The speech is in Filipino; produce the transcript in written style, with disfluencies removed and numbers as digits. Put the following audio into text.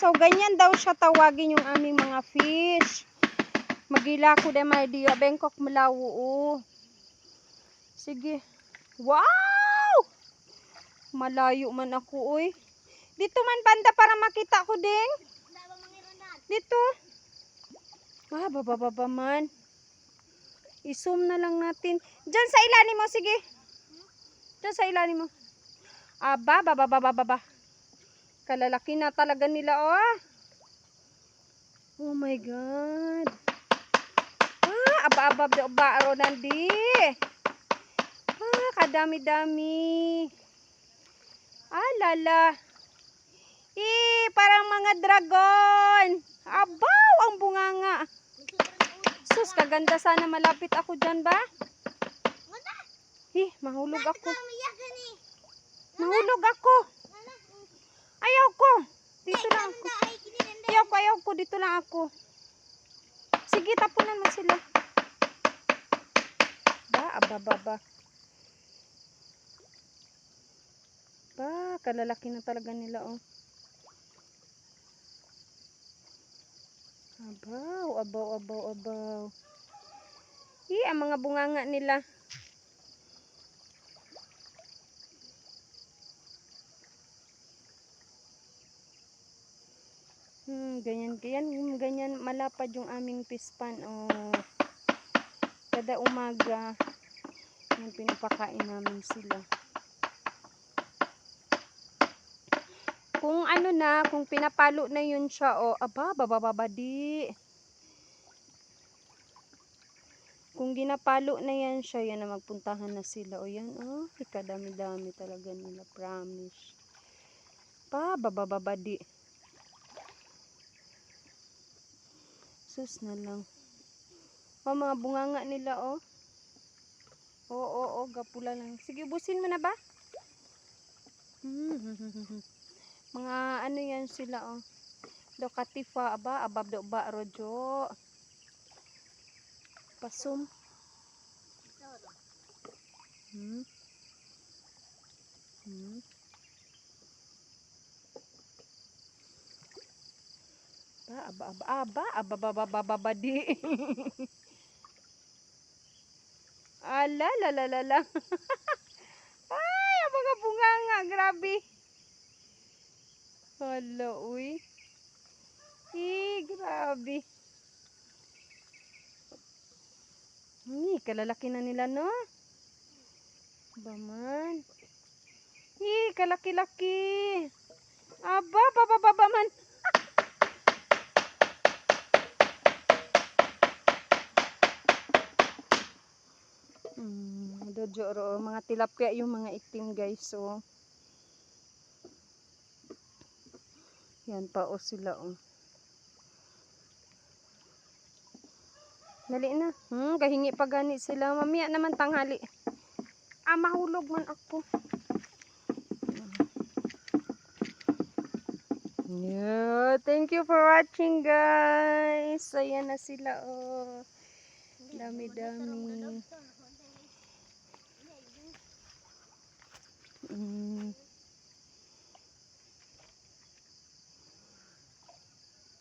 So, ganyan daw siya tawagin yung aming mga fish. Magila ko din may diya. Bangkok malawo. Sige. Wow! Malayo man ako, oy. Dito man banda para makita ko ding. Dito. Ah, baba man. I-zoom na lang natin. Diyan sa ilalim mo, sige. Diyan sa ilalim mo. Aba, baba. Kalalaki na talaga nila, oh. Oh my God. Ah, aba, nandi. Ah, kadami-dami. Ah, lala. Parang mga dragon. Abaw, ang bunganga. Sus, kaganda sana malapit ako dyan ba? Mahulog ako. Mahulog ako. Ayaw ko. Dito lang ako. Ayaw ko. Dito lang ako. Sige, tapunan mo sila. Aba. Kalalaki na talaga nila, oh. Abaw. Ang mga bunganga nila. Ganyan malapad yung aming fish pan, oh. Kada umaga, yung pinapakain namin sila. Kung pinapalo na yun siya, oh, bababadi. Kung ginapalo na yan siya, yan na magpuntahan na sila. O yan, oh, kadami-dami talaga nila, promise. Bababadi. Sus na lang. Oh, mga bunganga nila, oh. Oo, gapula lang. Sige, ubusin mo na ba? Mga ano yan sila, oh. Dokatifa, abab do ba, rojo. Pasum. Bababadi. Ala, la. Ay, ang mga bunganga, grabe. Hala, uy. Grabe. Kalalaki na nila, no? Baman. Kalaki-laki. Aba, baba man. Dojoro, mga tilapia yung mga itim, guys, so. Yan pa, oh, sila, oh. Dali na. Kahingi pa gani sila. Mamaya naman tanghali. Mahulog man ako. Yeah, thank you for watching, guys. Ayan na sila, oh. Dami-dami.